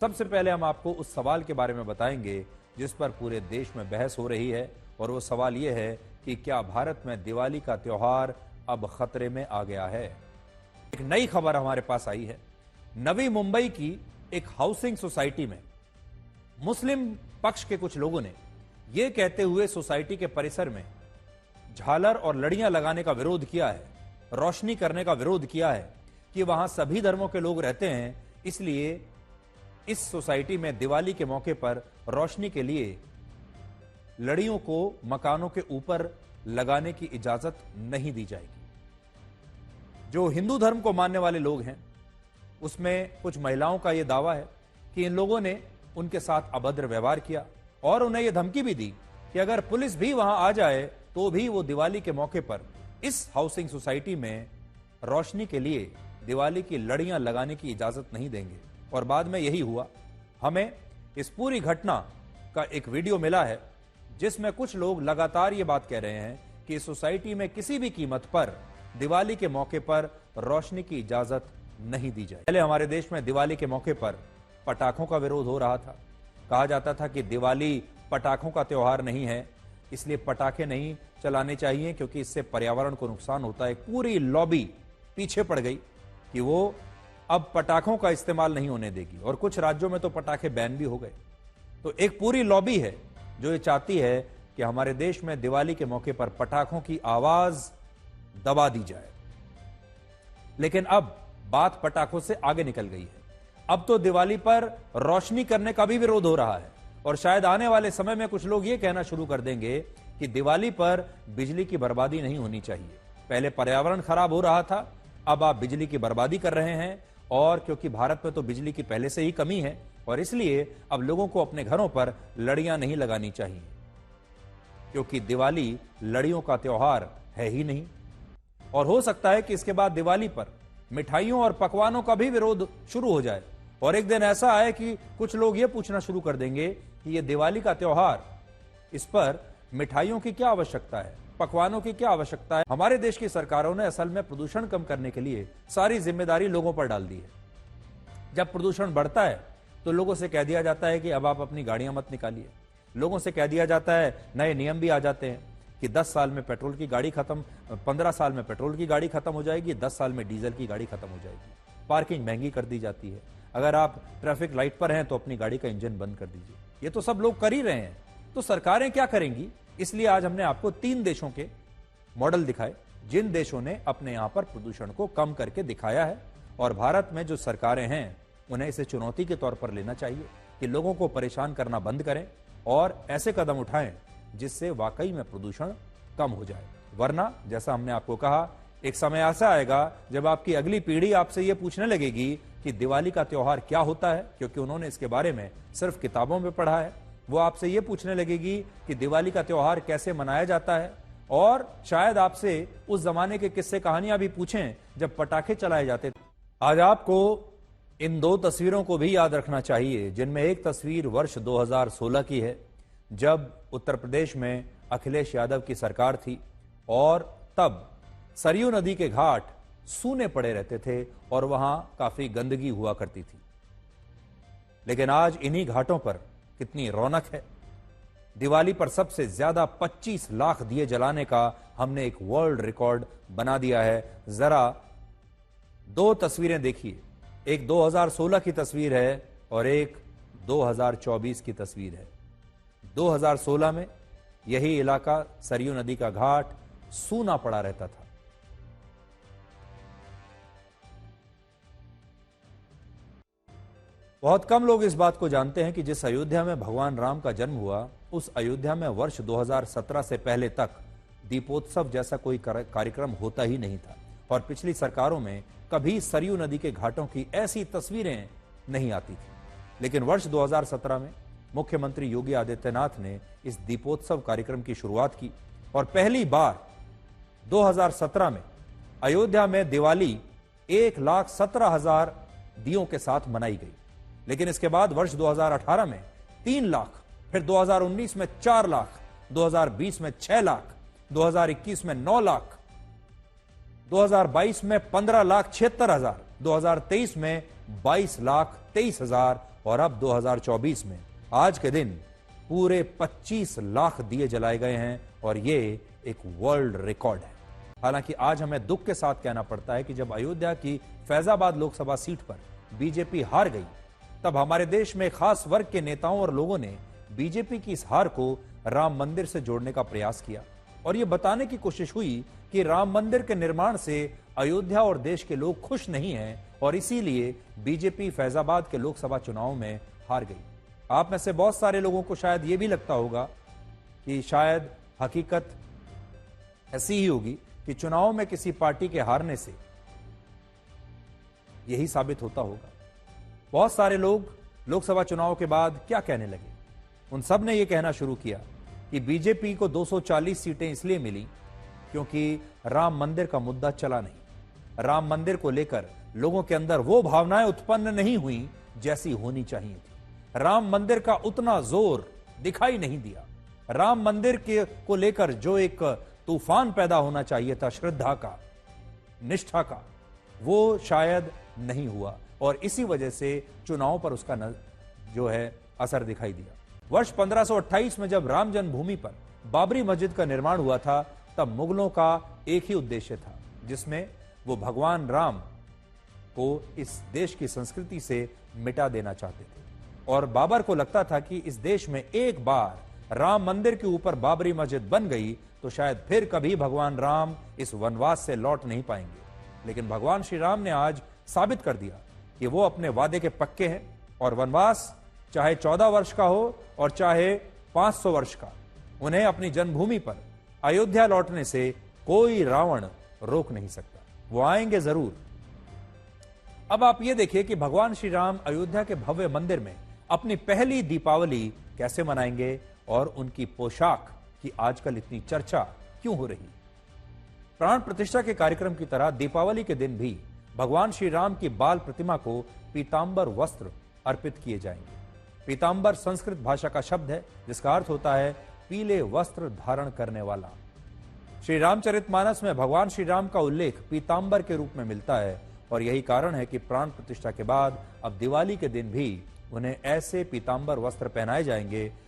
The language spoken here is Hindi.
सबसे पहले हम आपको उस सवाल के बारे में बताएंगे जिस पर पूरे देश में बहस हो रही है, और वो सवाल ये है कि क्या भारत में दिवाली का त्योहार अब खतरे में आ गया है। एक नई खबर हमारे पास आई है। नवी मुंबई की एक हाउसिंग सोसाइटी में मुस्लिम पक्ष के कुछ लोगों ने यह कहते हुए सोसाइटी के परिसर में झालर और लड़ियां लगाने का विरोध किया है, रोशनी करने का विरोध किया है कि वहां सभी धर्मों के लोग रहते हैं, इसलिए इस सोसाइटी में दिवाली के मौके पर रोशनी के लिए लड़ियों को मकानों के ऊपर लगाने की इजाजत नहीं दी जाएगी। जो हिंदू धर्म को मानने वाले लोग हैं उसमें कुछ महिलाओं का यह दावा है कि इन लोगों ने उनके साथ अभद्र व्यवहार किया और उन्हें यह धमकी भी दी कि अगर पुलिस भी वहां आ जाए तो भी वो दिवाली के मौके पर इस हाउसिंग सोसाइटी में रोशनी के लिए दिवाली की लड़ियां लगाने की इजाजत नहीं देंगे। और बाद में यही हुआ। हमें इस पूरी घटना का एक वीडियो मिला है जिसमें कुछ लोग लगातार ये बात कह रहे हैं कि इस सोसाइटी में किसी भी कीमत पर दिवाली के मौके पर रोशनी की इजाजत नहीं दी जाए। पहले हमारे देश में दिवाली के मौके पर पटाखों का विरोध हो रहा था। कहा जाता था कि दिवाली पटाखों का त्योहार नहीं है, इसलिए पटाखे नहीं चलाने चाहिए क्योंकि इससे पर्यावरण को नुकसान होता है। पूरी लॉबी पीछे पड़ गई कि वो अब पटाखों का इस्तेमाल नहीं होने देगी, और कुछ राज्यों में तो पटाखे बैन भी हो गए। तो एक पूरी लॉबी है जो ये चाहती है कि हमारे देश में दिवाली के मौके पर पटाखों की आवाज दबा दी जाए। लेकिन अब बात पटाखों से आगे निकल गई है। अब तो दिवाली पर रोशनी करने का भी विरोध हो रहा है, और शायद आने वाले समय में कुछ लोग ये कहना शुरू कर देंगे कि दिवाली पर बिजली की बर्बादी नहीं होनी चाहिए। पहले पर्यावरण खराब हो रहा था, अब आप बिजली की बर्बादी कर रहे हैं, और क्योंकि भारत में तो बिजली की पहले से ही कमी है और इसलिए अब लोगों को अपने घरों पर लड़ियां नहीं लगानी चाहिए, क्योंकि दिवाली लड़ियों का त्योहार है ही नहीं। और हो सकता है कि इसके बाद दिवाली पर मिठाइयों और पकवानों का भी विरोध शुरू हो जाए, और एक दिन ऐसा आए कि कुछ लोग यह पूछना शुरू कर देंगे कि यह दिवाली का त्योहार, इस पर मिठाइयों की क्या आवश्यकता है, पकवानों की क्या आवश्यकता है। हमारे देश की सरकारों ने असल में प्रदूषण कम करने के लिए सारी जिम्मेदारी लोगों पर डाल दी है। जब प्रदूषण बढ़ता है तो लोगों से कह दिया जाता है कि अब आप अपनी गाड़ियां मत निकालिए। लोगों से कह दिया जाता है, नए नियम भी आ जाते हैं कि 10 साल में पेट्रोल की गाड़ी खत्म, 15 साल में पेट्रोल की गाड़ी खत्म हो जाएगी, 10 साल में डीजल की गाड़ी खत्म हो जाएगी। पार्किंग महंगी कर दी जाती है। अगर आप ट्रैफिक लाइट पर हैं तो अपनी गाड़ी का इंजन बंद कर दीजिए। ये तो सब लोग कर ही रहे हैं, तो सरकारें क्या करेंगी। इसलिए आज हमने आपको 3 देशों के मॉडल दिखाए जिन देशों ने अपने यहां पर प्रदूषण को कम करके दिखाया है, और भारत में जो सरकारें हैं उन्हें इसे चुनौती के तौर पर लेना चाहिए कि लोगों को परेशान करना बंद करें और ऐसे कदम उठाएं जिससे वाकई में प्रदूषण कम हो जाए। वरना जैसा हमने आपको कहा, एक समय ऐसा आएगा जब आपकी अगली पीढ़ी आपसे यह पूछने लगेगी कि दिवाली का त्योहार क्या होता है, क्योंकि उन्होंने इसके बारे में सिर्फ किताबों में पढ़ा है। वो आपसे यह पूछने लगेगी कि दिवाली का त्योहार कैसे मनाया जाता है, और शायद आपसे उस जमाने के किस्से कहानियां भी पूछें जब पटाखे चलाए जाते थे। आज आपको इन 2 तस्वीरों को भी याद रखना चाहिए, जिनमें एक तस्वीर वर्ष 2016 की है जब उत्तर प्रदेश में अखिलेश यादव की सरकार थी, और तब सरयू नदी के घाट सूने पड़े रहते थे और वहां काफी गंदगी हुआ करती थी। लेकिन आज इन्हीं घाटों पर कितनी रौनक है। दिवाली पर सबसे ज्यादा 25 लाख दिए जलाने का हमने एक वर्ल्ड रिकॉर्ड बना दिया है। जरा 2 तस्वीरें देखिए, एक 2016 की तस्वीर है और एक 2024 की तस्वीर है। 2016 में यही इलाका, सरयू नदी का घाट, सूना पड़ा रहता था। बहुत कम लोग इस बात को जानते हैं कि जिस अयोध्या में भगवान राम का जन्म हुआ, उस अयोध्या में वर्ष 2017 से पहले तक दीपोत्सव जैसा कोई कार्यक्रम होता ही नहीं था, और पिछली सरकारों में कभी सरयू नदी के घाटों की ऐसी तस्वीरें नहीं आती थी। लेकिन वर्ष 2017 में मुख्यमंत्री योगी आदित्यनाथ ने इस दीपोत्सव कार्यक्रम की शुरुआत की, और पहली बार 2017 में अयोध्या में दिवाली 1,17,000 दियों के साथ मनाई गई। लेकिन इसके बाद वर्ष 2018 में 3 लाख, फिर 2019 में 4 लाख, 2020 में 6 लाख, 2021 में 9 लाख, 2022 में 15,76,000, 2023 में 22,23,000 और अब 2024 में आज के दिन पूरे 25 लाख दिए जलाए गए हैं और ये एक वर्ल्ड रिकॉर्ड है। हालांकि आज हमें दुख के साथ कहना पड़ता है कि जब अयोध्या की फैजाबाद लोकसभा सीट पर बीजेपी हार गई, तब हमारे देश में खास वर्ग के नेताओं और लोगों ने बीजेपी की इस हार को राम मंदिर से जोड़ने का प्रयास किया और यह बताने की कोशिश हुई कि राम मंदिर के निर्माण से अयोध्या और देश के लोग खुश नहीं हैं और इसीलिए बीजेपी फैजाबाद के लोकसभा चुनाव में हार गई। आप में से बहुत सारे लोगों को शायद यह भी लगता होगा कि शायद हकीकत ऐसी ही होगी कि चुनाव में किसी पार्टी के हारने से यही साबित होता होगा। बहुत सारे लोग लोकसभा चुनाव के बाद क्या कहने लगे, उन सब ने यह कहना शुरू किया कि बीजेपी को 240 सीटें इसलिए मिली क्योंकि राम मंदिर का मुद्दा चला नहीं। राम मंदिर को लेकर लोगों के अंदर वो भावनाएं उत्पन्न नहीं हुई जैसी होनी चाहिए थी। राम मंदिर का उतना जोर दिखाई नहीं दिया। राम मंदिर को लेकर जो एक तूफान पैदा होना चाहिए था, श्रद्धा का, निष्ठा का, वो शायद नहीं हुआ और इसी वजह से चुनाव पर उसका जो है असर दिखाई दिया। वर्ष 1528 में जब राम जन्मभूमि पर बाबरी मस्जिद का निर्माण हुआ था, तब मुगलों का एक ही उद्देश्य था, जिसमें वो भगवान राम को इस देश की संस्कृति से मिटा देना चाहते थे और बाबर को लगता था कि इस देश में एक बार राम मंदिर के ऊपर बाबरी मस्जिद बन गई तो शायद फिर कभी भगवान राम इस वनवास से लौट नहीं पाएंगे। लेकिन भगवान श्री राम ने आज साबित कर दिया कि वो अपने वादे के पक्के हैं और वनवास चाहे 14 वर्ष का हो और चाहे 500 वर्ष का, उन्हें अपनी जन्मभूमि पर अयोध्या लौटने से कोई रावण रोक नहीं सकता। वो आएंगे जरूर। अब आप ये देखिए कि भगवान श्री राम अयोध्या के भव्य मंदिर में अपनी पहली दीपावली कैसे मनाएंगे और उनकी पोशाक की आजकल इतनी चर्चा क्यों हो रही। प्राण प्रतिष्ठा के कार्यक्रम की तरह दीपावली के दिन भी भगवान श्री राम की बाल प्रतिमा को पीतांबर वस्त्र अर्पित किए जाएंगे। पीतांबर संस्कृत भाषा का शब्द है जिसका अर्थ होता है पीले वस्त्र धारण करने वाला। श्री रामचरितमानस में भगवान श्री राम का उल्लेख पीतांबर के रूप में मिलता है और यही कारण है कि प्राण प्रतिष्ठा के बाद अब दिवाली के दिन भी उन्हें ऐसे पीतांबर वस्त्र पहनाए जाएंगे